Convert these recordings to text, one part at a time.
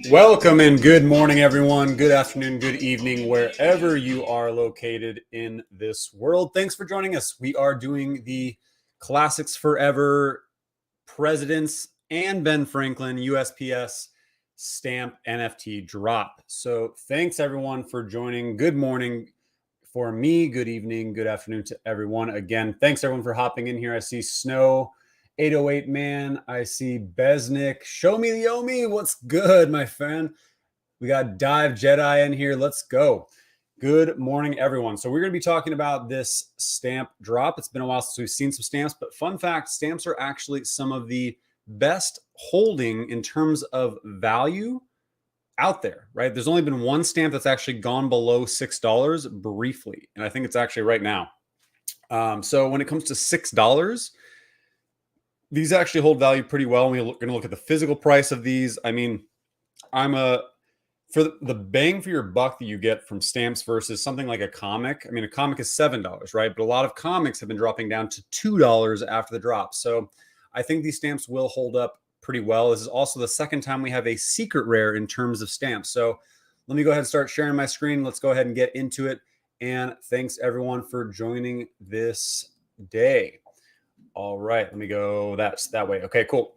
Welcome and good morning, everyone. Good afternoon, good evening, wherever you are located in this world. Thanks for joining us. We are doing the Classics Forever Presidents and Ben Franklin USPS Stamp NFT drop. So thanks, everyone, for joining. Good morning for me. Good evening, good afternoon to everyone. Again, thanks, everyone, for hopping in here. I see Snow 808 Man. I see Besnick. Show me the Omi. What's good, my friend? We got Dive Jedi in here. Let's go. Good morning, everyone. So we're going to be talking about this stamp drop. It's been a while since we've seen some stamps, but fun fact, stamps are actually some of the best holding in terms of value out there, right? There's only been one stamp that's actually gone below $6 briefly, and I think it's actually right now. So when it comes to $6, these actually hold value pretty well. We're going to look at the physical price of these. I mean, for the bang for your buck that you get from stamps versus something like a comic. I mean, a comic is $7, right? But a lot of comics have been dropping down to $2 after the drop. So I think these stamps will hold up pretty well. This is also the second time we have a secret rare in terms of stamps. So let me go ahead and start sharing my screen. Let's go ahead and get into it. And thanks, everyone, for joining this day. All right, let me go that way. Okay, cool.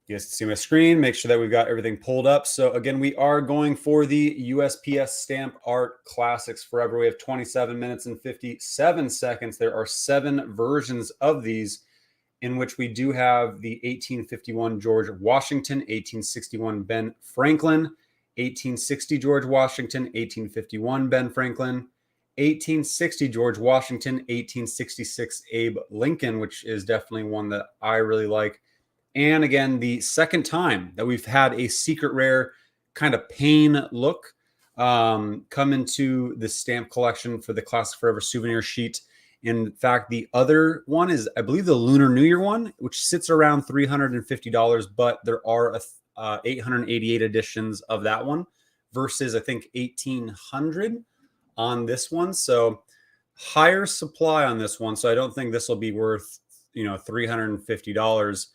You guys can see my screen. Make sure that we've got everything pulled up. So again, we are going for the USPS Stamp Art Classics Forever. We have 27 minutes and 57 seconds. There are 7 versions of these, in which we do have the 1851 George Washington, 1861 Ben Franklin, 1860 George Washington, 1851 Ben Franklin, 1860 George Washington, 1866 Abe Lincoln, which is definitely one that I really like. And again, the second time that we've had a secret rare kind of pain look come into the stamp collection for the Classic Forever souvenir sheet. In fact, the other one is, I believe, the Lunar New Year one, which sits around $350, but there are 888 editions of that one versus, I think, 1,800 on this one. So higher supply on this one. So I don't think this will be worth, $350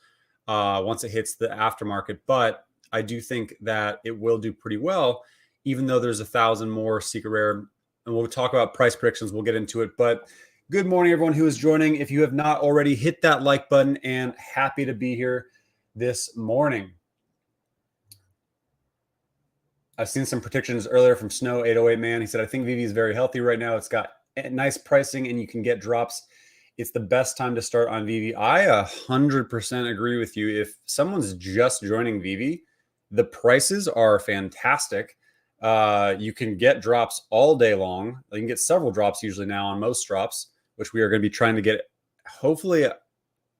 once it hits the aftermarket. But I do think that it will do pretty well, even though there's 1,000 more secret rare. And we'll talk about price predictions. We'll get into it. But good morning, everyone who is joining. If you have not already, hit that like button, and happy to be here this morning. I've seen some predictions earlier from Snow 808 Man. He said, I think Veve is very healthy right now. It's got nice pricing and you can get drops. It's the best time to start on Veve. I 100% agree with you. If someone's just joining Veve, the prices are fantastic. You can get drops all day long. You can get several drops usually now on most drops, which we are going to be trying to get. Hopefully,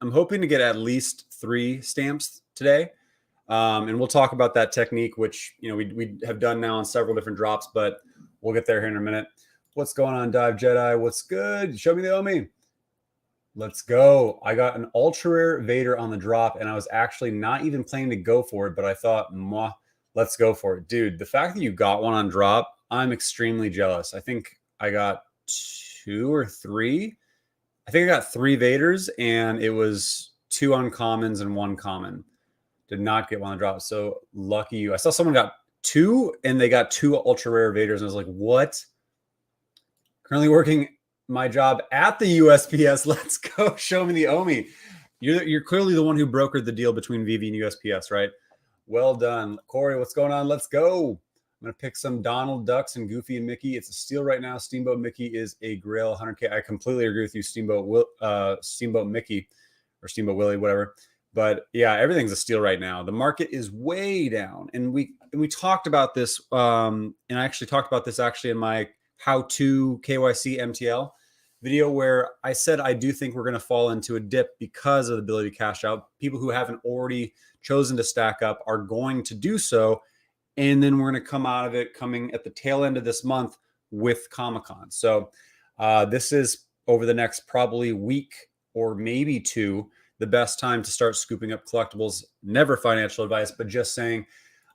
I'm hoping to get at least 3 stamps today. And we'll talk about that technique, which, we have done now on several different drops, but we'll get there here in a minute. What's going on, Dive Jedi? What's good? Show me the Omi. Let's go. I got an ultra rare Vader on the drop, and I was actually not even planning to go for it, but I thought, let's go for it. Dude, the fact that you got one on drop, I'm extremely jealous. I think I got 2 or 3. I think I got 3 Vaders, and it was 2 uncommons and 1 common. Did not get one on drop. So lucky you. I saw someone got 2, and they got 2 ultra rare Vaders, and I was like, what? Currently working my job at the USPS. Let's go. Show me the Omi. You're clearly the one who brokered the deal between Veve and USPS, right? Well done. Corey, what's going on? Let's go. I'm going to pick some Donald Ducks and Goofy and Mickey. It's a steal right now. Steamboat Mickey is a grail 100K. I completely agree with you, Steamboat Mickey or Steamboat Willie, whatever. But yeah, everything's a steal right now. The market is way down. And we talked about this. And I actually talked about this in my how-to KYC MTL video, where I said I do think we're going to fall into a dip because of the ability to cash out. People who haven't already chosen to stack up are going to do so. And then we're going to come out of it coming at the tail end of this month with Comic-Con. So this is over the next probably week or maybe 2, the best time to start scooping up collectibles. Never financial advice, but just saying,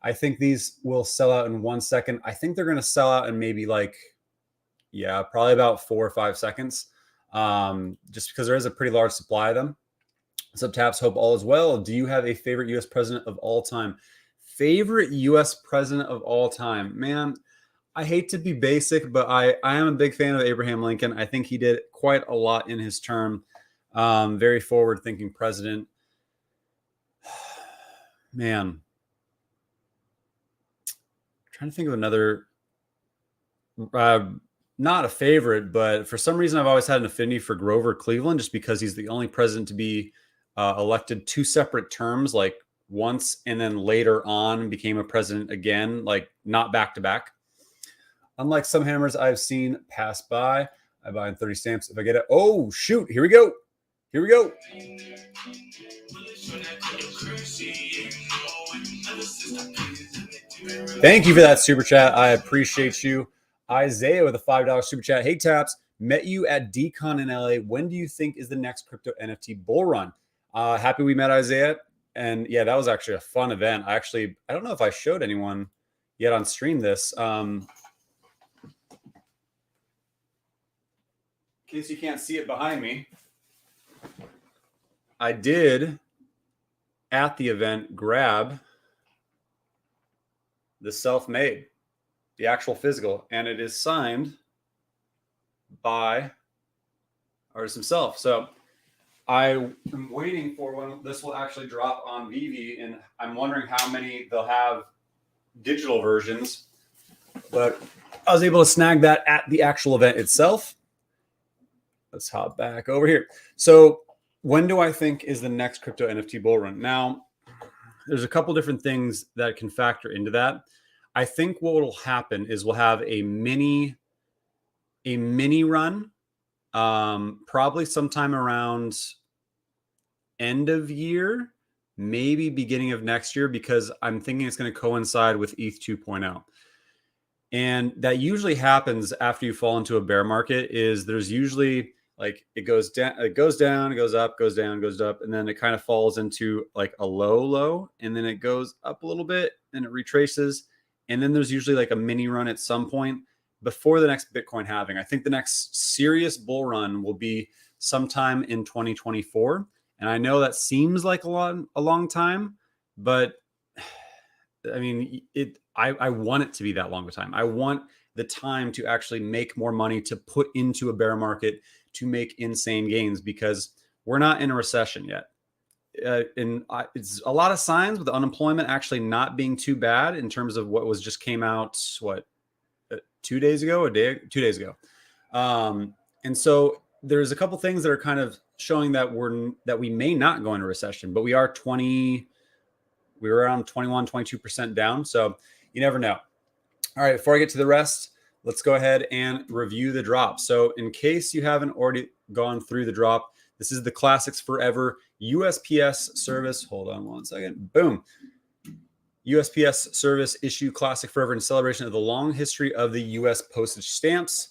I think these will sell out in 1 second. I think they're going to sell out in maybe probably about 4 or 5 seconds, just because there is a pretty large supply of them. What's up, Taps? Hope all is well. Do you have a favorite U.S. president of all time? Favorite U.S. president of all time? Man, I hate to be basic, but I am a big fan of Abraham Lincoln. I think he did quite a lot in his term. Very forward-thinking president. Man, I'm trying to think of another, not a favorite, but for some reason I've always had an affinity for Grover Cleveland, just because he's the only president to be elected 2 separate terms, like once and then later on became a president again, like not back to back. Unlike some hammers I've seen pass by, I buy in 30 stamps if I get it. Oh, shoot. Here we go. Here we go. Thank you for that super chat. I appreciate you. Isaiah with a $5 super chat. Hey, Taps. Met you at DCon in LA. When do you think is the next crypto NFT bull run? Happy we met, Isaiah. And yeah, that was actually a fun event. I don't know if I showed anyone yet on stream this. In case you can't see it behind me, I did at the event grab the self-made, the actual physical, and it is signed by artist himself. So I am waiting for when this will actually drop on Veve, and I'm wondering how many they'll have digital versions, but I was able to snag that at the actual event itself. Let's hop back over here. So when do I think is the next crypto NFT bull run? Now, there's a couple different things that can factor into that. I think what will happen is we'll have a mini run, probably sometime around end of year, maybe beginning of next year, because I'm thinking it's going to coincide with ETH 2.0. And that usually happens after you fall into a bear market. Is there's usually like it goes down, it goes up, goes down, goes up, and then it kind of falls into like a low, and then it goes up a little bit and it retraces. And then there's usually like a mini run at some point before the next Bitcoin halving. I think the next serious bull run will be sometime in 2024. And I know that seems like a long time, but I mean, I want it to be that long of a time. I want the time to actually make more money to put into a bear market to make insane gains, because we're not in a recession yet. It's a lot of signs with the unemployment actually not being too bad in terms of what was just came out, 2 days ago, 2 days ago. And so there's a couple things that are kind of showing that we may not go into recession, but we were around 22% down. So you never know. All right, before I get to the rest, let's go ahead and review the drop. So in case you haven't already gone through the drop, this is the Classics Forever USPS service. Hold on one second. Boom. USPS service issue Classic Forever in celebration of the long history of the U.S. postage stamps.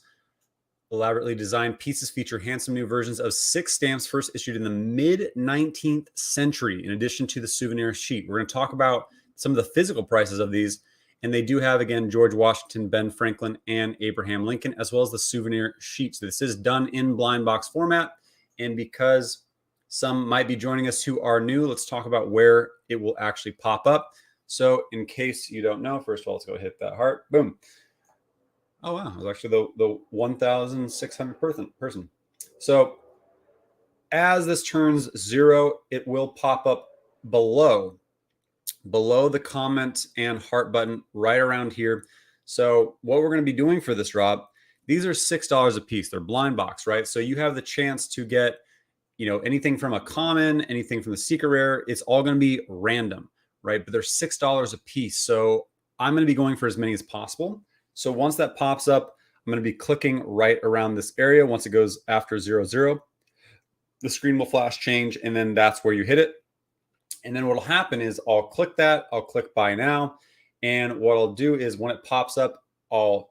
Elaborately designed pieces feature handsome new versions of 6 stamps first issued in the mid-19th century, in addition to the souvenir sheet. We're going to talk about some of the physical prices of these, and they do have, again, George Washington, Ben Franklin, and Abraham Lincoln, as well as the souvenir sheet. So this is done in blind box format, and because some might be joining us who are new, let's talk about where it will actually pop up. So in case you don't know, first of all, let's go hit that heart. Boom. Oh, wow. It was actually the 1,600 person. So as this turns 0, it will pop up below the comment and heart button right around here. So what we're going to be doing for this drop, these are $6 a piece. They're blind box, right? So you have the chance to get, anything from a common, anything from the secret rare. It's all going to be random, right? But they're $6 a piece. So I'm going to be going for as many as possible. So once that pops up, I'm going to be clicking right around this area. Once it goes after 00, the screen will flash change, and then that's where you hit it. And then what will happen is I'll click that. I'll click buy now. And what I'll do is when it pops up, I'll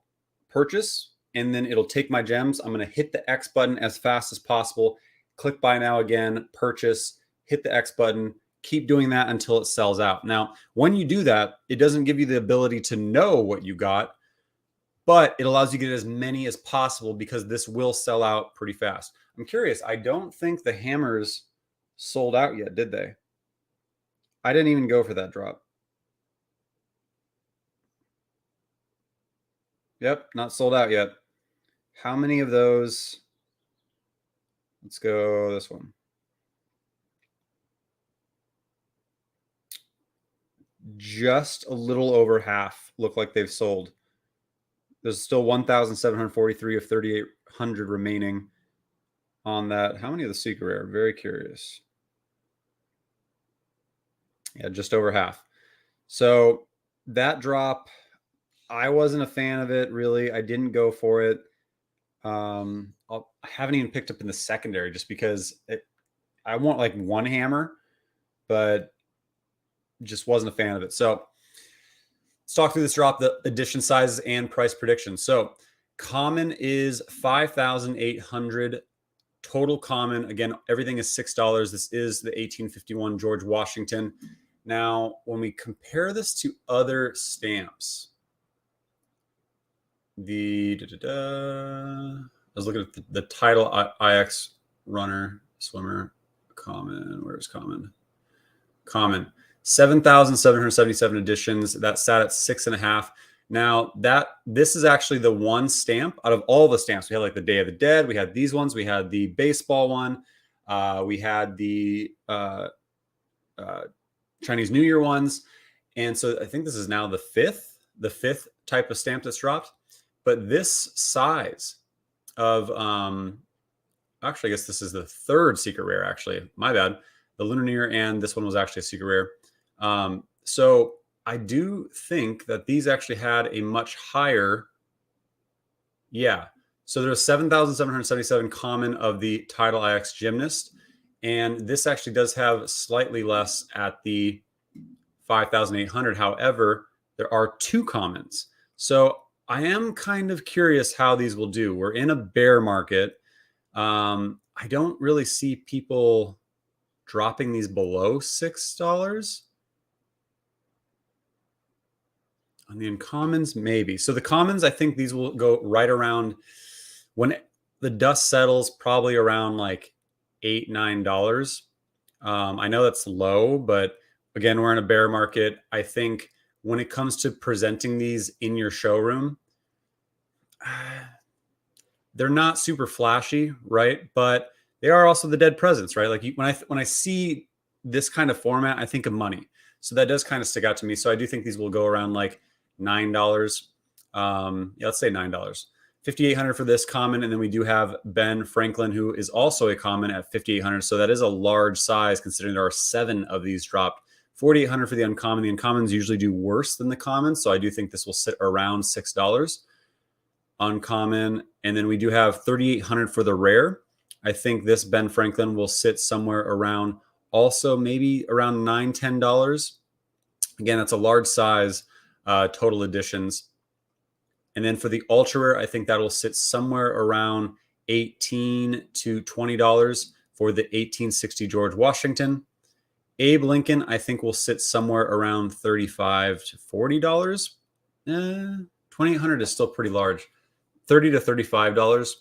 purchase, and then it'll take my gems. I'm going to hit the X button as fast as possible, click buy now again, purchase, hit the X button, keep doing that until it sells out. Now, when you do that, it doesn't give you the ability to know what you got, but it allows you to get as many as possible, because this will sell out pretty fast. I'm curious. I don't think the hammers sold out yet, did they? I didn't even go for that drop. Yep, not sold out yet. How many of those? Let's go this one. Just a little over half look like they've sold. There's still 1,743 of 3,800 remaining on that. How many of the secret rare? Very curious. Yeah, just over half. So that drop, I wasn't a fan of it, really. I didn't go for it. I haven't even picked up in the secondary just because I want like one hammer, but just wasn't a fan of it. So let's talk through this drop, the edition sizes and price predictions. So common is 5,800. Total common, again, everything is $6. This is the 1851 George Washington. Now, when we compare this to other stamps, I was looking at the title IX runner, swimmer, common. Where's common? Common. 7,777 editions. That sat at 6.5. Now this is actually the one stamp out of all the stamps. We had like the Day of the Dead. We had these ones. We had the baseball one. We had the Chinese New Year ones. And so I think this is now the fifth type of stamp that's dropped. But this size of, actually, I guess this is the third secret rare, actually. My bad. The Lunar New Year, and this one was actually a secret rare. So I do think that these actually had a much higher, yeah. So there's 7,777 common of the Title IX Gymnast. And this actually does have slightly less at the 5,800. However, there are two commons. So I am kind of curious how these will do. We're in a bear market. I don't really see people dropping these below $6. On the uncommons, maybe. So the commons, I think these will go right around, when the dust settles, probably around like $8, $9. I know that's low, but again, we're in a bear market. I think when it comes to presenting these in your showroom, they're not super flashy, right? But they are also the dead presents, right? Like when I see this kind of format, I think of money. So that does kind of stick out to me. So I do think these will go around like $9. Yeah, let's say $9. 5,800 for this common, and then we do have Ben Franklin, who is also a common at 5,800. So that is a large size, considering there are 7 of these dropped. 4,800 for the uncommon. The uncommons usually do worse than the commons, so I do think this will sit around $6 uncommon. And then we do have 3,800 for the rare. I think this Ben Franklin will sit somewhere around, also maybe around $9, $10. Again, that's a large size, total editions. And then for the ultra rare, I think that will sit somewhere around $18 to $20 for the 1860 George Washington. Abe Lincoln, I think, will sit somewhere around $35 to $40. 2,800 is still pretty large. $30 to $35.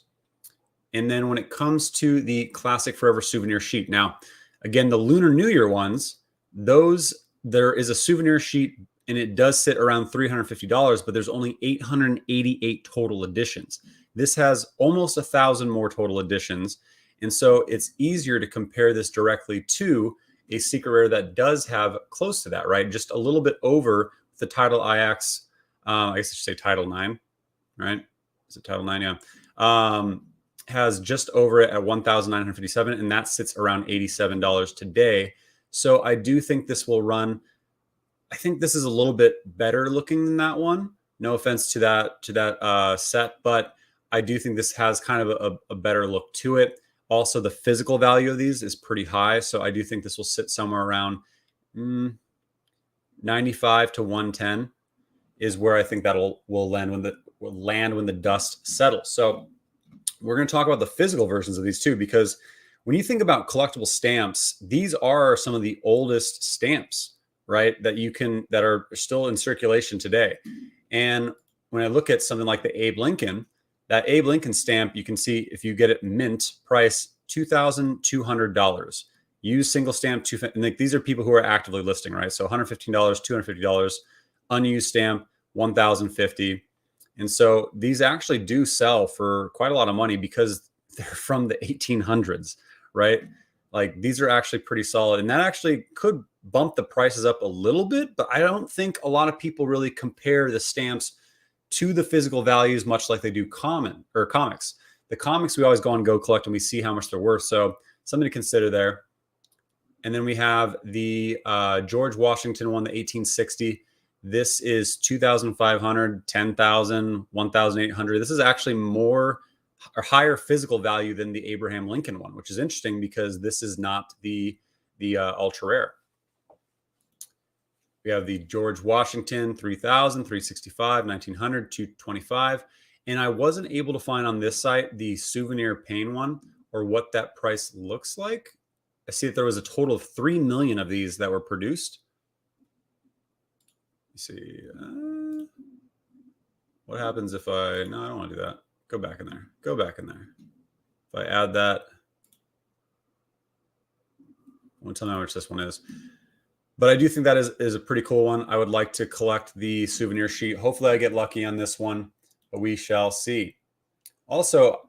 And then when it comes to the Classic Forever souvenir sheet, now, again, the Lunar New Year ones, there is a souvenir sheet, and it does sit around $350, but there's only 888 total editions. This has almost 1,000 more total editions. And so it's easier to compare this directly to a secret rare that does have close to that, right? Just a little bit over the Title IX. I guess I should say Title 9, right? Is it Title 9? Yeah. Has just over it at 1,957, and that sits around $87 today. So I do think this will run. I think this is a little bit better looking than that one. No offense to that set, but I do think this has kind of a better look to it. Also, the physical value of these is pretty high, so I do think this will sit somewhere around 95 to 110 is where I think that will land when the dust settles. So we're going to talk about the physical versions of these too, because when you think about collectible stamps, these are some of the oldest stamps, right? That are still in circulation today. And when I look at something like the Abe Lincoln, that Abe Lincoln stamp, you can see if you get it mint price $2,200. use single stamp, and like these are people who are actively listing, right? So $115, $250, unused stamp, $1,050. And so these actually do sell for quite a lot of money because they're from the 1800s, right? Like these are actually pretty solid. And that actually could bump the prices up a little bit, but I don't think a lot of people really compare the stamps to the physical values, much like they do comics. The comics, we always go and go collect and we see how much they're worth. So something to consider there. And then we have the George Washington one, the 1860. This is 2,500, 10,000, 1,800. This is actually more or higher physical value than the Abraham Lincoln one, which is interesting because this is not the ultra rare. We have the George Washington 3,000, 365, 1,900, 225. And I wasn't able to find on this site the souvenir pane one or what that price looks like. I see that there was a total of 3 million of these that were produced. Let's see. What happens if no, I don't want to do that. Go back in there. Go back in there. If I add that, I won't tell me how much this one is. But I do think that is a pretty cool one. I would like to collect the souvenir sheet. Hopefully I get lucky on this one, but we shall see. Also,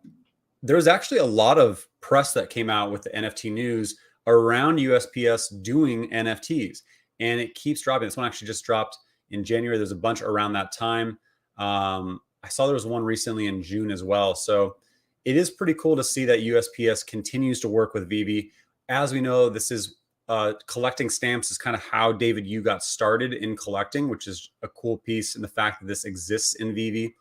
there's actually a lot of press that came out with the NFT news around USPS doing NFTs, and it keeps dropping. This one actually just dropped in January. There's a bunch around that time. I saw there was one recently in June as well. So it is pretty cool to see that USPS continues to work with Veve. As we know, this is collecting stamps is kind of how David Yu got started in collecting, which is a cool piece in the fact that this exists in Veve.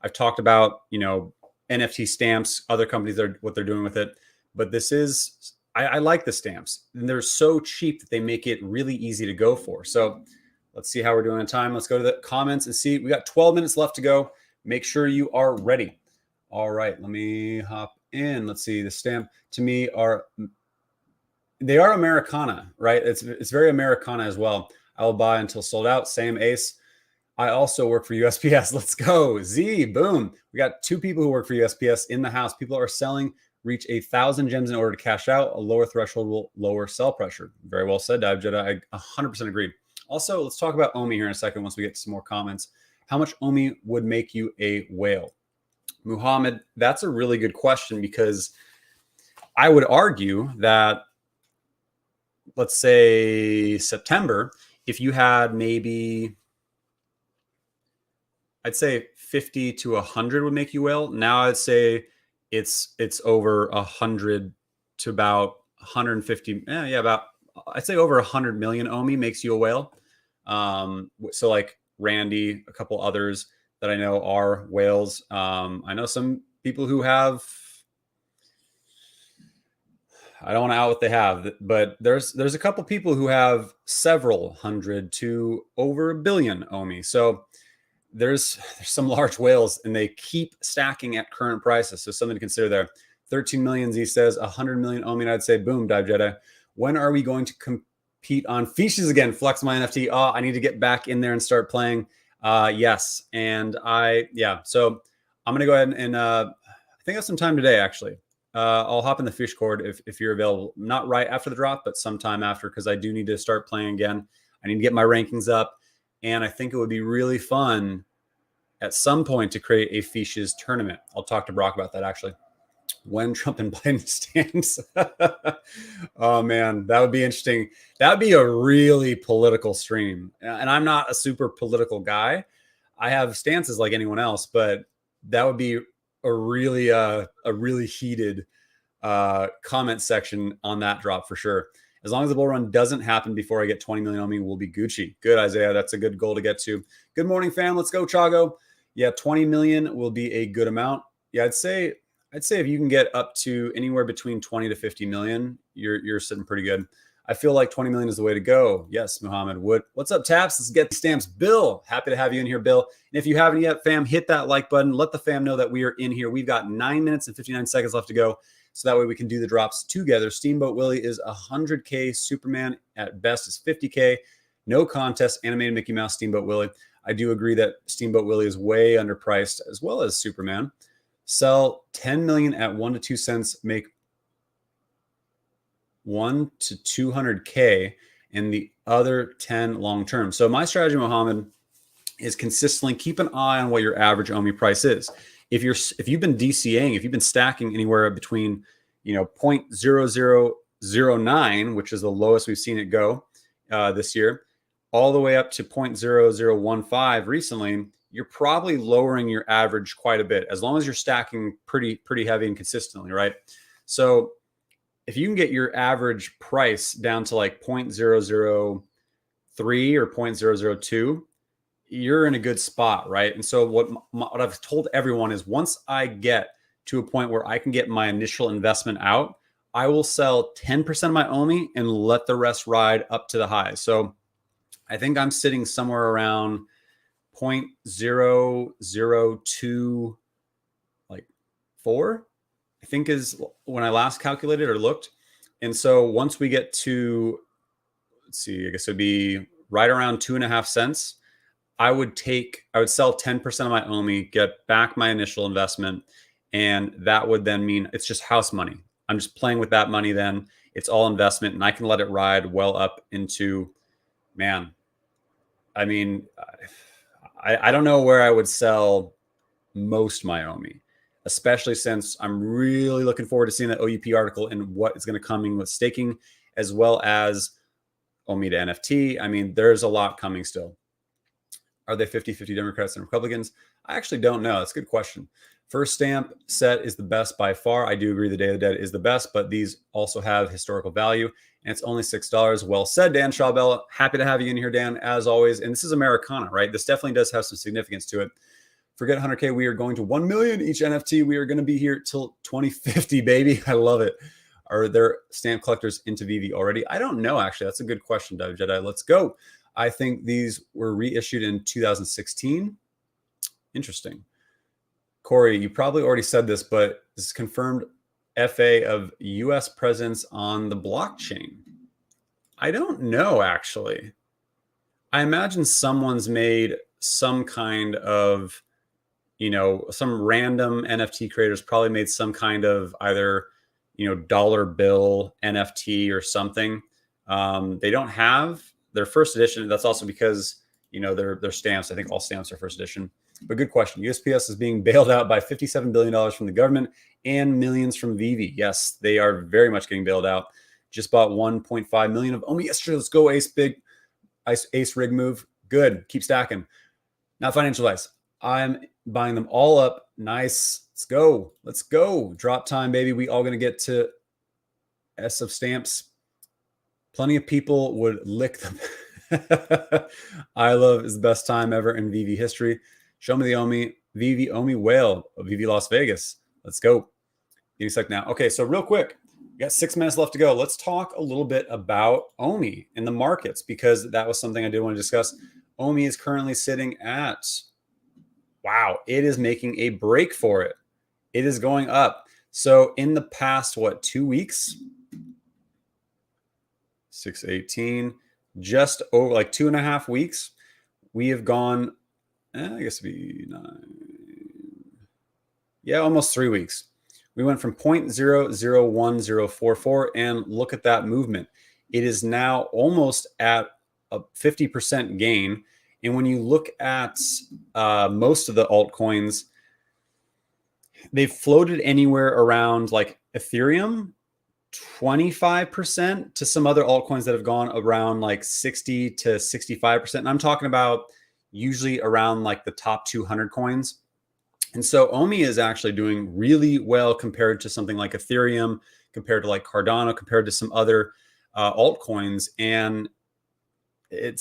I've talked about, NFT stamps, other companies, what they're doing with it. But this is, I like the stamps. And they're so cheap that they make it really easy to go for. So let's see how we're doing in time. Let's go to the comments and see. We got 12 minutes left to go. Make sure you are ready. All right, let me hop in. Let's see. The stamp to me they are Americana, right? It's very Americana as well. I will buy until sold out. Same Ace. I also work for USPS. Let's go. Z, boom. We got 2 people who work for USPS in the house. People are selling, reach 1,000 gems in order to cash out. A lower threshold will lower sell pressure. Very well said, Dive Jedi. I 100% agree. Also, let's talk about Omi here in a second once we get to some more comments. How much Omi would make you a whale? Muhammad, that's a really good question because I would argue that, let's say September, if you had maybe, I'd say 50 to 100 would make you whale. Now I'd say it's over 100 to about 150. I'd say over 100 million Omi makes you a whale. So like Randy, a couple others that I know are whales. I know some people who have, I don't want to out what they have, but there's a couple people who have several hundred to over a billion Omi. So there's some large whales and they keep stacking at current prices. So something to consider there. 13 million, Z says, 100 million Omi. And I'd say, boom, Dive Jedi. When are we going to compete on Fishes again? Flex my NFT. Oh, I need to get back in there and start playing. Yes. And so I'm going to go ahead and I think I have some time today, actually. I'll hop in the fish cord if you're available. Not right after the drop, but sometime after, because I do need to start playing again. I need to get my rankings up. And I think it would be really fun at some point to create a Fishes tournament. I'll talk to Brock about that, actually. When Trump and Biden stamps. Oh, man, that would be interesting. That would be a really political stream. And I'm not a super political guy. I have stances like anyone else, but that would be a really heated comment section on that drop for sure. As long as the bull run doesn't happen before I get 20 million on me, we'll be Gucci. Good, Isaiah. That's a good goal to get to. Good morning, fam. Let's go, Chago. Yeah, 20 million will be a good amount. Yeah, I'd say if you can get up to anywhere between 20 to 50 million, you're sitting pretty good. I feel like 20 million is the way to go. Yes, Muhammad Wood. What's up, Taps? Let's get the stamps. Bill, happy to have you in here, Bill. And if you haven't yet, fam, hit that like button. Let the fam know that we are in here. We've got 9 minutes and 59 seconds left to go. So that way we can do the drops together. Steamboat Willie is 100K. Superman at best is 50K. No contest. Animated Mickey Mouse, Steamboat Willie. I do agree that Steamboat Willie is way underpriced, as well as Superman. Sell 10 million at 1 to 2 cents. Make 1 to 200K and the other 10 long-term. So my strategy, Mohammed, is consistently keep an eye on what your average OMI price is. If you've been DCAing, if you've been stacking anywhere between 0.0009, which is the lowest we've seen it go this year, all the way up to 0.0015 recently, you're probably lowering your average quite a bit, as long as you're stacking pretty heavy and consistently, right? So if you can get your average price down to like 0.003 or 0.002, you're in a good spot, right? And so what I've told everyone is, once I get to a point where I can get my initial investment out, I will sell 10% of my OMI and let the rest ride up to the high. So I think I'm sitting somewhere around 0.002, like 4, I think is when I last calculated or looked. And so once we get to, let's see, I guess it'd be right around 2.5 cents. I would sell 10% of my OMI, get back my initial investment. And that would then mean it's just house money. I'm just playing with that money then. It's all investment, and I can let it ride well up into, man, I mean, I don't know where I would sell most my OMI, especially since I'm really looking forward to seeing that OUP article and what is going to come in with staking, as well as OMI to NFT. I mean, there's a lot coming still. Are they 50-50 Democrats and Republicans? I actually don't know. That's a good question. First stamp set is the best by far. I do agree the Day of the Dead is the best, but these also have historical value, and it's only $6. Well said, Dan Schawbella. Happy to have you in here, Dan, as always. And this is Americana, right? This definitely does have some significance to it. Forget 100K. We are going to 1 million each NFT. We are going to be here till 2050, baby. I love it. Are there stamp collectors into Veve already? I don't know, actually. That's a good question, Dive Jedi. Let's go. I think these were reissued in 2016. Interesting. Corey, you probably already said this, but this is confirmed FA of US presence on the blockchain. I don't know, actually. I imagine someone's made some kind of, some random NFT creators probably made some kind of either, dollar bill NFT or something. They don't have their first edition. That's also because, they're stamps. I think all stamps are first edition. But good question. USPS is being bailed out by $57 billion from the government and millions from Veve. Yes, they are very much getting bailed out. Just bought 1.5 million of OMI yesterday. Let's go, Ace rig move. Good. Keep stacking. Not financial advice. I'm buying them all up. Nice. Let's go. Let's go. Drop time, baby. We all going to get to S of stamps. Plenty of people would lick them. I love is the best time ever in Veve history. Show me the OMI, Veve OMI whale of Veve Las Vegas. Let's go. Give me a sec now. Okay, so real quick, we got 6 minutes left to go. Let's talk a little bit about OMI in the markets, because that was something I did want to discuss. OMI is currently sitting at, wow, it is making a break for it. It is going up. So in the past, 2 weeks? 618, just over like 2.5 weeks, we have gone, I guess it'd be 9. Yeah, almost 3 weeks. We went from 0.001044, and look at that movement. It is now almost at a 50% gain. And when you look at most of the altcoins, they've floated anywhere around, like Ethereum, 25%, to some other altcoins that have gone around like 60 to 65%. And I'm talking about usually around like the top 200 coins. And so OMI is actually doing really well compared to something like Ethereum, compared to like Cardano, compared to some other altcoins. And I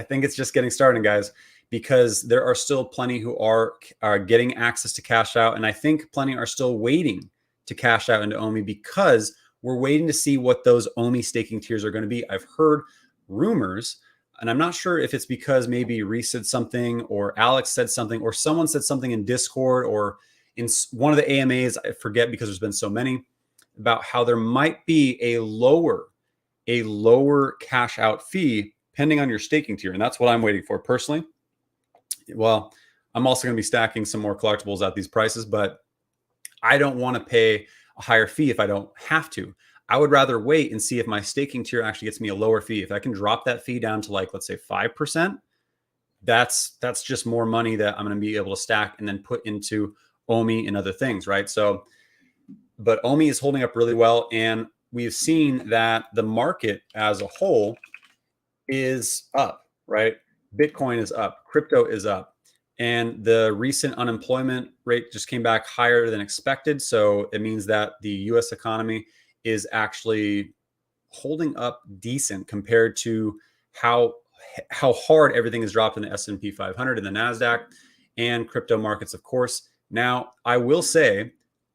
think it's just getting started, guys, because there are still plenty who are getting access to cash out. And I think plenty are still waiting to cash out into OMI, because we're waiting to see what those OMI staking tiers are going to be. I've heard rumors, and I'm not sure if it's because maybe Reese said something, or Alex said something, or someone said something in Discord or in one of the AMAs, I forget because there's been so many, about how there might be a lower cash out fee depending on your staking tier. And that's what I'm waiting for personally. Well, I'm also going to be stacking some more collectibles at these prices, but I don't want to pay a higher fee if I don't have to. I would rather wait and see if my staking tier actually gets me a lower fee. If I can drop that fee down to like, let's say 5%, that's just more money that I'm going to be able to stack and then put into Omi and other things, right? So, but Omi is holding up really well. And we've seen that the market as a whole is up, right? Bitcoin is up, crypto is up. And the recent unemployment rate just came back higher than expected. So it means that the US economy is actually holding up decent compared to how how hard everything is dropped in the S&P 500 and the Nasdaq and crypto markets, of course. Now, I will say,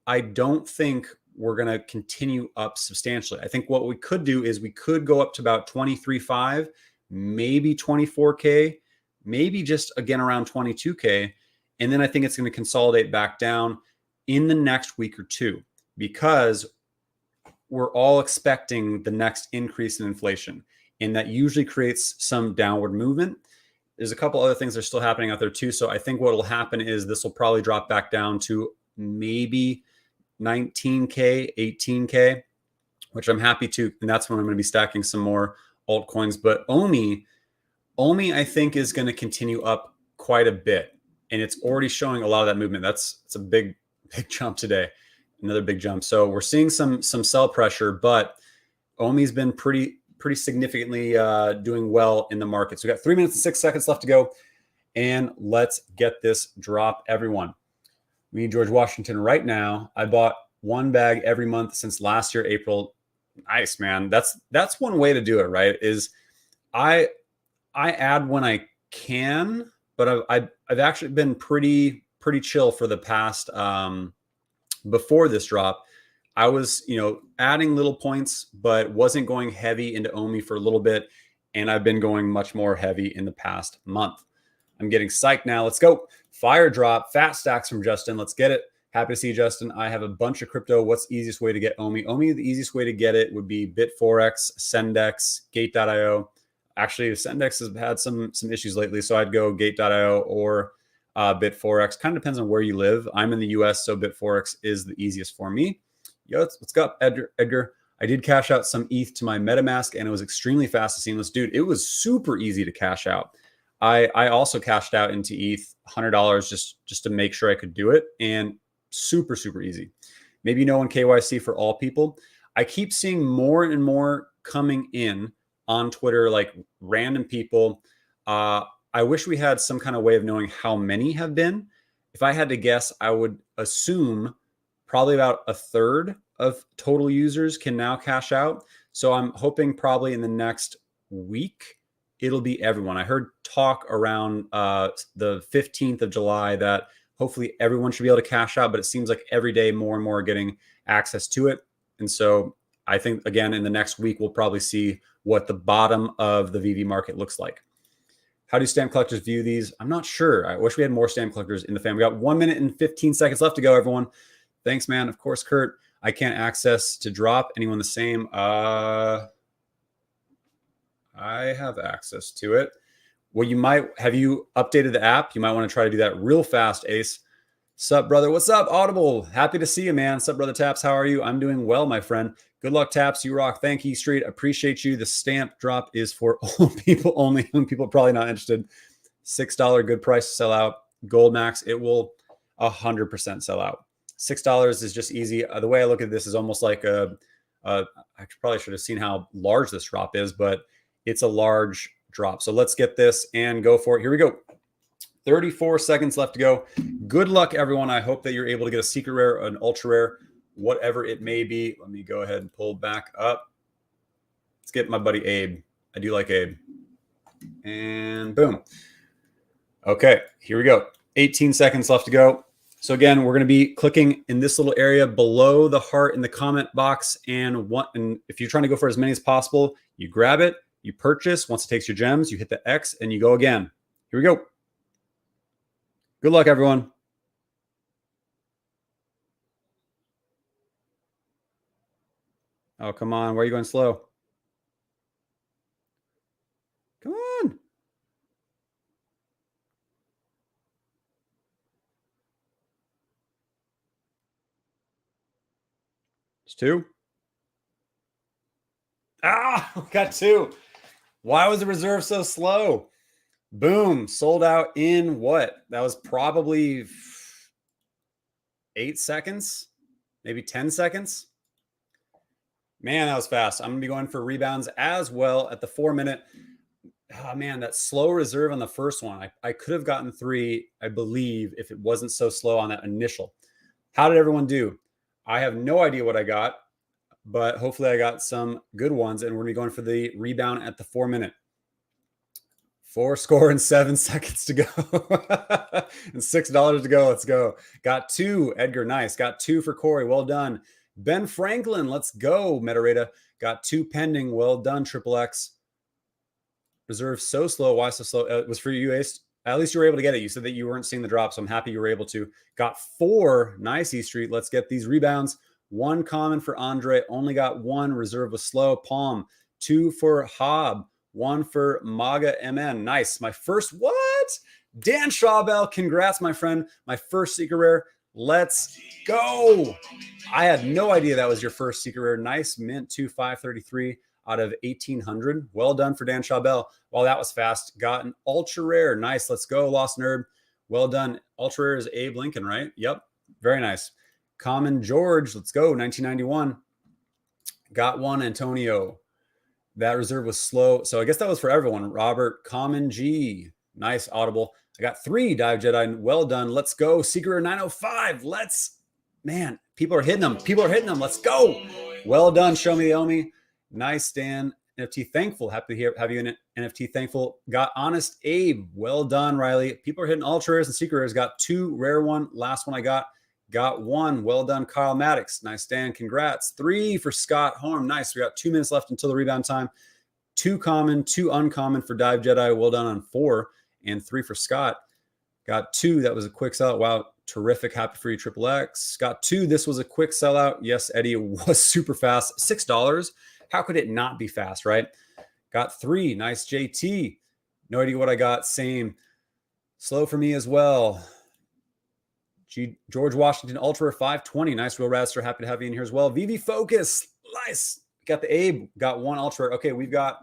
I don't think we're going to continue up substantially. I think what we could do is we could go up to about 23.5, maybe 24K, maybe just again around 22K. And then I think it's going to consolidate back down in the next week or two because we're all expecting the next increase in inflation. And that usually creates some downward movement. There's a couple other things that are still happening out there too. So I think what will happen is this will probably drop back down to maybe 19K, 18K, which I'm happy to. And that's when I'm going to be stacking some more altcoins. But Omi, I think, is going to continue up quite a bit. And it's already showing a lot of that movement. It's a big jump today. Another big jump. So we're seeing some sell pressure, but Omi's been pretty significantly doing well in the market. So we got 3 minutes and 6 seconds left to go. And let's get this drop, everyone. We need George Washington right now. I bought one bag every month since last year, April. Nice, man. That's one way to do it, right? Is I add when I can, but I've actually been pretty chill for the past before this drop. I was, adding little points, but wasn't going heavy into Omi for a little bit. And I've been going much more heavy in the past month. I'm getting psyched now. Let's go. Fire drop, fat stacks from Justin. Let's get it. Happy to see you, Justin. I have a bunch of crypto. What's the easiest way to get Omi? Omi, the easiest way to get it would be Bitforex, Sendex, Gate.io. Actually, Sendex has had some issues lately, so I'd go Gate.io or Bitforex. Kind of depends on where you live. I'm in the US, so Bitforex is the easiest for me. Yo, what's up, Edgar? I did cash out some ETH to my MetaMask, and it was extremely fast and seamless. Dude, it was super easy to cash out. I also cashed out into ETH $100 just to make sure I could do it, and super easy. Maybe no one KYC for all people. I keep seeing more and more coming in on Twitter, like random people. I wish we had some kind of way of knowing how many have been. If I had to guess, I would assume probably about a third of total users can now cash out. So I'm hoping probably in the next week, it'll be everyone. I heard talk around the 15th of July that hopefully everyone should be able to cash out, but it seems like every day more and more are getting access to it. And so I think, again, in the next week, we'll probably see what the bottom of the Veve market looks like. How do stamp collectors view these? I'm not sure. I wish we had more stamp collectors in the family. We got 1 minute and 15 seconds left to go, everyone. Thanks, man. Of course, Kurt. I can't access to drop. Anyone the same? I have access to it. Well, have you updated the app? You might want to try to do that real fast, Ace. Sup, brother? What's up, Audible? Happy to see you, man. Sup, brother Taps? How are you? I'm doing well, my friend. Good luck, Taps. You rock. Thank you, Street. Appreciate you. The stamp drop is for old people only. People are probably not interested. $6 good price to sell out. Gold Max, it will 100% sell out. $6 is just easy. The way I look at this is almost like I probably should have seen how large this drop is, but it's a large drop. So let's get this and go for it. Here we go. 34 seconds left to go. Good luck, everyone. I hope that you're able to get a secret rare, an ultra rare, whatever it may be. Let me go ahead and pull back up. Let's get my buddy Abe. I do like Abe. And boom. Okay, here we go. 18 seconds left to go. So again, we're going to be clicking in this little area below the heart in the comment box. And if you're trying to go for as many as possible, you grab it, you purchase. Once it takes your gems, you hit the X and you go again. Here we go. Good luck, everyone. Oh, come on. Why are you going slow? Come on. It's 2. Ah, got two. Why was the reserve so slow? Boom, sold out in what? That was probably 8 seconds, maybe 10 seconds. Man, that was fast. I'm going to be going for rebounds as well at the 4-minute. Oh, man, that slow reserve on the first one. I could have gotten 3, I believe, if it wasn't so slow on that initial. How did everyone do? I have no idea what I got, but hopefully I got some good ones. And we're going to be going for the rebound at the 4-minute. 4 score and 7 seconds to go. And $6 to go. Let's go. Got 2. Edgar, nice. Got 2 for Corey. Well done. Ben Franklin, let's go. Metarata got 2 pending. Well done, Triple X. Reserve so slow. Why so slow? It was for you, Ace. At least you were able to get it. You said that you weren't seeing the drop, so I'm happy you were able to. Got 4. Nice, E Street. Let's get these rebounds. 1 common for Andre. Only got 1. Reserve was slow. Palm. 2 for Hob. 1 for MAGA MN. Nice. My first what? Dan Schawbell. Congrats, my friend. My first secret rare. Let's go. I had no idea that was your first secret rare. Nice mint 2533 out of 1800. Well done for Dan Schawbell. Well, that was fast. Got an ultra rare. Nice. Let's go, Lost Nerd. Well done. Ultra rare is Abe Lincoln, right? Yep. Very nice. Common George. Let's go. 1991. Got 1 Antonio. That reserve was slow. So I guess that was for everyone. Robert, Common G. Nice audible. I got 3 Dive Jedi. Well done. Let's go. Secret 905. Man, people are hitting them. People are hitting them. Let's go. Well done. Show me the Omi. Nice, Dan. NFT Thankful. Happy to have you in NFT Thankful. Got Honest Abe. Well done, Riley. People are hitting ultra rares and secret rares. Got 2 rare one. Last one I got 1. Well done, Kyle Maddox. Nice, Dan. Congrats. 3 for Scott Horn. Nice. We got 2 minutes left until the rebound time. 2 common, 2 uncommon for Dive Jedi. Well done on 4. And 3 for Scott. Got 2. That was a quick sellout. Wow. Terrific. Happy for you, Triple X. Got 2. This was a quick sellout. Yes, Eddie, it was super fast. $6. How could it not be fast, right? Got 3. Nice, JT. No idea what I got. Same. Slow for me as well. George Washington Ultra 520. Nice, Real Radster. Happy to have you in here as well. VV Focus. Nice. Got the Abe. Got 1 Ultra. Okay, we've got,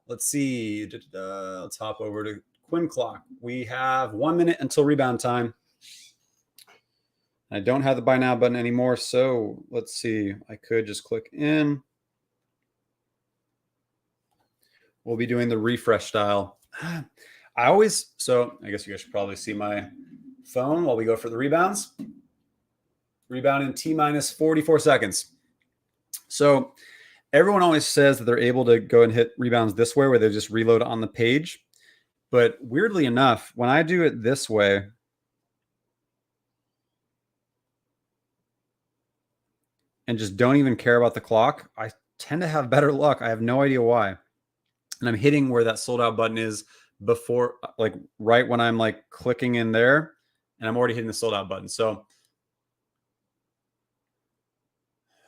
let's see. Let's hop over to Quinn Clock. We have 1 minute until rebound time. I don't have the buy now button anymore, so let's see. I could just click in. We'll be doing the refresh style. I guess you guys should probably see my phone while we go for the rebounds. Rebound in T-minus 44 seconds. So everyone always says that they're able to go and hit rebounds this way where they just reload on the page. But weirdly enough, when I do it this way, and just don't even care about the clock, I tend to have better luck. I have no idea why. And I'm hitting where that sold out button is before, like right when I'm like clicking in there, and I'm already hitting the sold out button. So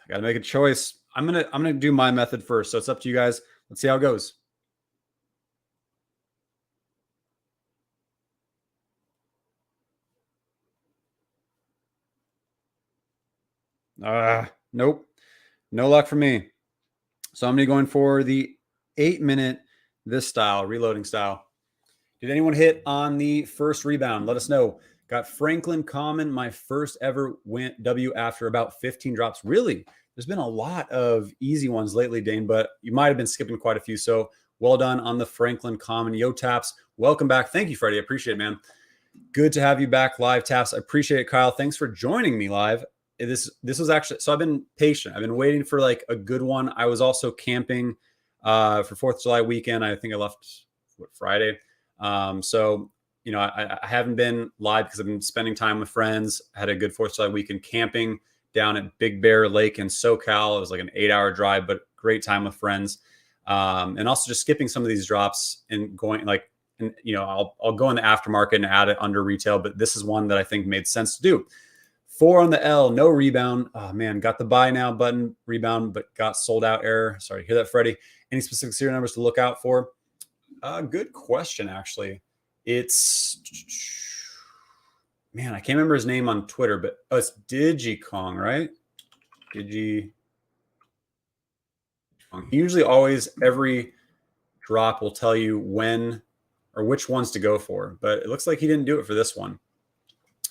I got to make a choice. I'm going to do my method first. So it's up to you guys. Let's see how it goes. Nope. No luck for me. So I'm going to be going for the 8-minute, this style, reloading style. Did anyone hit on the first rebound? Let us know. Got Franklin Common, my first ever W after about 15 drops. Really? There's been a lot of easy ones lately, Dane, but you might have been skipping quite a few. So well done on the Franklin Common. Yo, Taps, welcome back. Thank you, Freddie. I appreciate it, man. Good to have you back live, Taps. I appreciate it, Kyle. Thanks for joining me live. This was actually, so I've been patient. I've been waiting for like a good one. I was also camping for 4th of July weekend. I think I left Friday. So, you know, I haven't been live because I've been spending time with friends. I had a good 4th of July weekend camping down at Big Bear Lake in SoCal. It was like an 8-hour drive, but great time with friends. And also just skipping some of these drops and going like, and you know, I'll go in the aftermarket and add it under retail, but this is one that I think made sense to do. 4 on the L, no rebound. Oh man, got the buy now button, rebound, but got sold out error. Sorry to hear that, Freddie. Any specific serial numbers to look out for? Good question, actually. It's, man, I can't remember his name on Twitter, but it's DigiKong, right? Digikong. Usually always every drop will tell you when or which ones to go for, but it looks like he didn't do it for this one.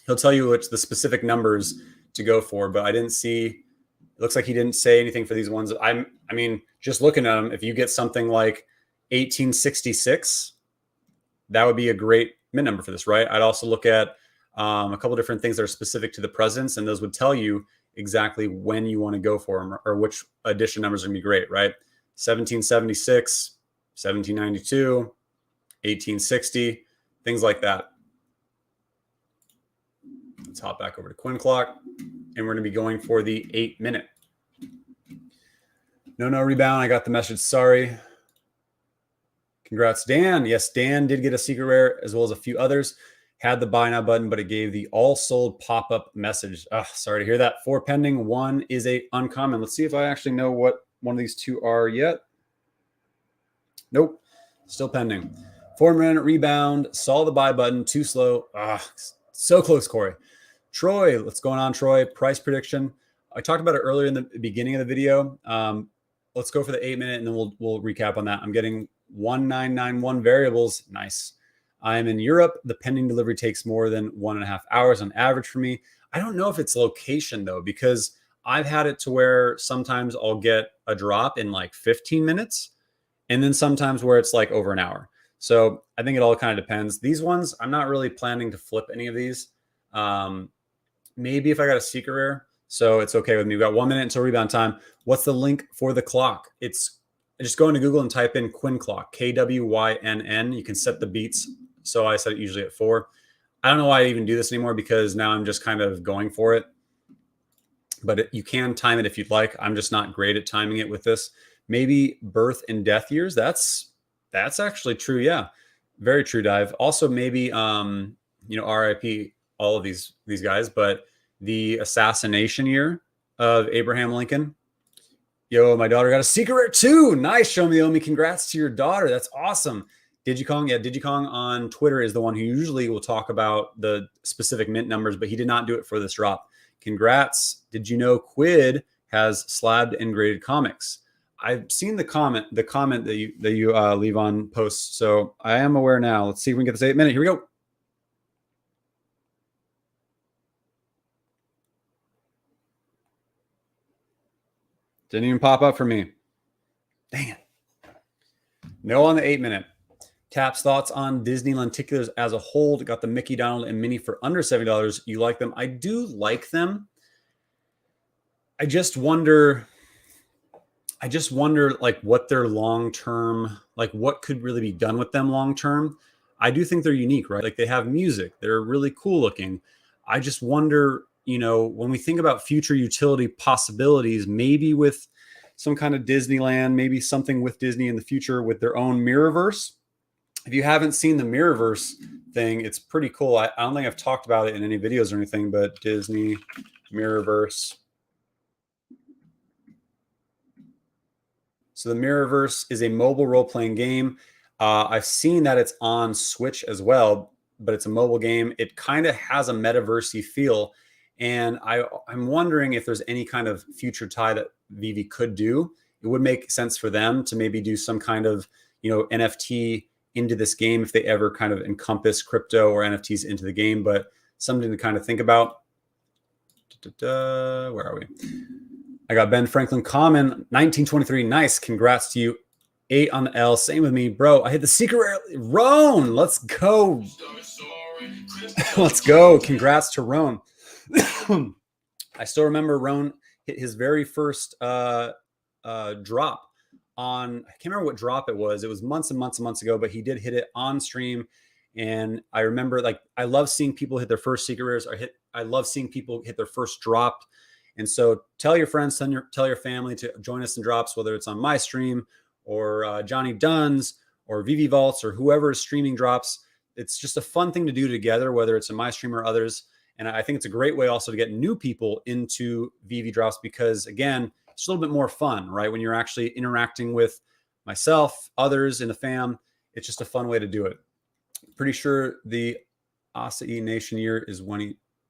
He'll tell you which the specific numbers to go for, but I didn't see, it looks like he didn't say anything for these ones. I mean, just looking at them, if you get something like 1866, that would be a great mint number for this, right? I'd also look at a couple different things that are specific to the presidents, and those would tell you exactly when you want to go for them or which edition numbers are going to be great, right? 1776, 1792, 1860, things like that. Let's hop back over to Quinn Clock, and we're going to be going for the 8-minute. No rebound. I got the message. Sorry. Congrats, Dan. Yes, Dan did get a secret rare as well as a few others. Had the buy now button, but it gave the all sold pop-up message. Sorry to hear that. 4 pending. 1 is a uncommon. Let's see if I actually know what one of these 2 are yet. Nope. Still pending. 4-minute rebound. Saw the buy button. Too slow. So close, Corey. Troy, what's going on, Troy? Price prediction. I talked about it earlier in the beginning of the video. Let's go for the 8-minute, and then we'll recap on that. I'm getting 1991 variables. Nice. I'm in Europe. The pending delivery takes more than 1.5 hours on average for me. I don't know if it's location though, because I've had it to where sometimes I'll get a drop in like 15 minutes and then sometimes where it's like over an hour. So I think it all kind of depends. These ones, I'm not really planning to flip any of these. Maybe if I got a secret rare, so it's okay with me. We've got 1 minute until rebound time. What's the link for the clock? It's just go into Google and type in Quinn Clock, KWYNN. You can set the beats. So I set it usually at 4. I don't know why I even do this anymore because now I'm just kind of going for it. But you can time it if you'd like. I'm just not great at timing it with this. Maybe birth and death years. That's actually true. Yeah, very true, Dive. Also, maybe RIP all of these guys, but the assassination year of Abraham Lincoln. Yo, my daughter got a secret rare too. Nice. Show me, Omi. Congrats to your daughter. That's awesome. Digikong. Yeah, Digikong on Twitter is the one who usually will talk about the specific mint numbers, but he did not do it for this drop. Congrats. Did you know Quid has slabbed and graded comics? I've seen the comment that you leave on posts, so I am aware now. Let's see if we can get this 8-minute. Here we go. Didn't even pop up for me. Dang it. No on the 8-minute. Taps thoughts on Disney lenticulars as a whole. Got the Mickey, Donald, and Minnie for under $70. You like them? I do like them. I just wonder like what their long-term, like what could really be done with them long-term. I do think they're unique, right? Like they have music. They're really cool looking. I just wonder, when we think about future utility possibilities, maybe with some kind of Disneyland, maybe something with Disney in the future with their own Mirrorverse. If you haven't seen the Mirrorverse thing, it's pretty cool. I don't think I've talked about it in any videos or anything, but Disney Mirrorverse. So the Mirrorverse is a mobile role-playing game. I've seen that it's on Switch as well, but it's a mobile game. It kind of has a metaverse-y feel. And I'm wondering if there's any kind of future tie that Veve could do. It would make sense for them to maybe do some kind of, NFT into this game if they ever kind of encompass crypto or NFTs into the game, but something to kind of think about. Where are we? I got Ben Franklin Common, 1923. Nice. Congrats to you. 8 on the L. Same with me, bro. I hit the secret rare. Roan. Let's go. Let's go. Congrats to Roan. I still remember Roan hit his very first drop on, I can't remember what drop it was. It was months and months and months ago, but he did hit it on stream. And I remember, like, I love seeing people hit their first secret rares. I love seeing people hit their first drop. And so tell your friends, tell your family to join us in drops, whether it's on my stream or Johnny Dunn's or Veve Vaults or whoever is streaming drops. It's just a fun thing to do together, whether it's in my stream or others. And I think it's a great way also to get new people into Veve drops because, again, it's a little bit more fun, right? When you're actually interacting with myself, others in the fam, it's just a fun way to do it. Pretty sure the Acai Nation year is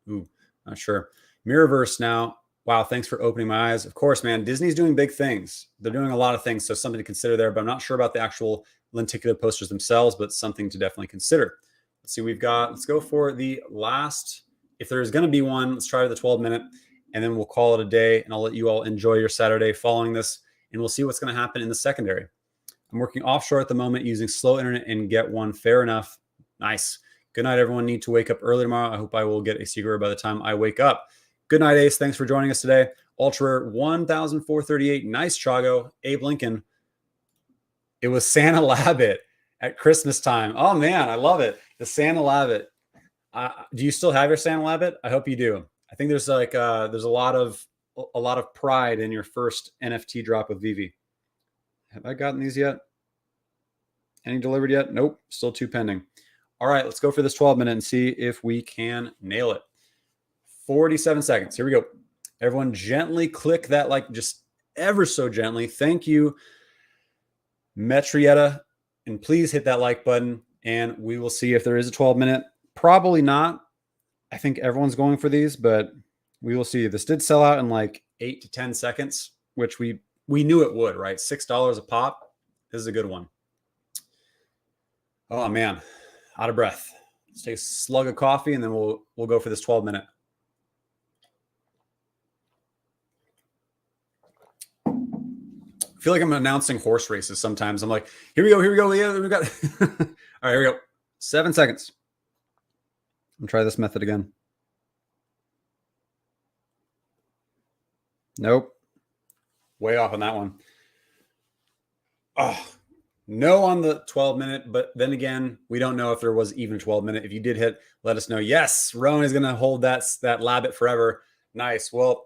not sure. Mirrorverse now. Wow, thanks for opening my eyes. Of course, man, Disney's doing big things. They're doing a lot of things, so something to consider there, but I'm not sure about the actual lenticular posters themselves, but something to definitely consider. Let's see, let's go for the last, if there's going to be one, let's try the 12-minute, and then we'll call it a day, and I'll let you all enjoy your Saturday following this, and we'll see what's going to happen in the secondary. I'm working offshore at the moment using slow internet and get one. Fair enough. Nice. Good night, everyone. Need to wake up early tomorrow. I hope I will get a secret by the time I wake up. Good night, Ace. Thanks for joining us today. Ultra Rare 1,438. Nice, Chago. Abe Lincoln. It was Santa Labbit at Christmas time. Oh, man, I love it. The Santa Labbit. Do you still have your Santa Labbit? I hope you do. I think there's like there's a lot of pride in your first NFT drop with Veve. Have I gotten these yet? Any delivered yet? Nope. Still 2 pending. All right, let's go for this 12-minute and see if we can nail it. 47 seconds. Here we go. Everyone gently click that like, just ever so gently. Thank you, Metrietta. And please hit that like button, and we will see if there is a 12-minute. Probably not. I think everyone's going for these, but we will see. This did sell out in like 8 to 10 seconds, which we knew it would, right? $6 a pop. This is a good one. Oh, man. Out of breath. Let's take a slug of coffee, and then we'll go for this 12-minute. I feel like I'm announcing horse races sometimes. I'm like, here we go. Yeah, we got all right, here we go. 7 seconds. I'm try this method again. Nope. Way off on that one. Oh, no on the 12-minute, but then again, we don't know if there was even a 12-minute. If you did hit, let us know. Yes, Rowan is going to hold that Labbit forever. Nice. Well,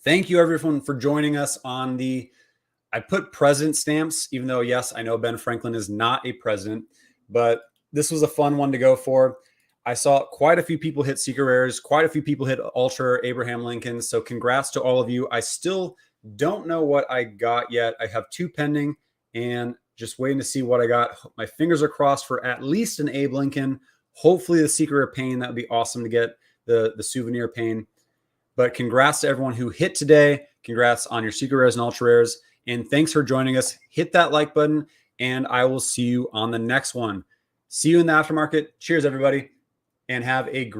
thank you everyone for joining us on the, I put president stamps, even though, yes, I know Ben Franklin is not a president, but this was a fun one to go for. I saw quite a few people hit secret rares, quite a few people hit Ultra Abraham Lincoln. So congrats to all of you. I still don't know what I got yet. I have 2 pending and just waiting to see what I got. My fingers are crossed for at least an Abe Lincoln. Hopefully the secret rare pain. That would be awesome to get the souvenir pain. But congrats to everyone who hit today. Congrats on your secret rares and ultra rares. And thanks for joining us. Hit that like button, and I will see you on the next one. See you in the aftermarket. Cheers, everybody, and have a great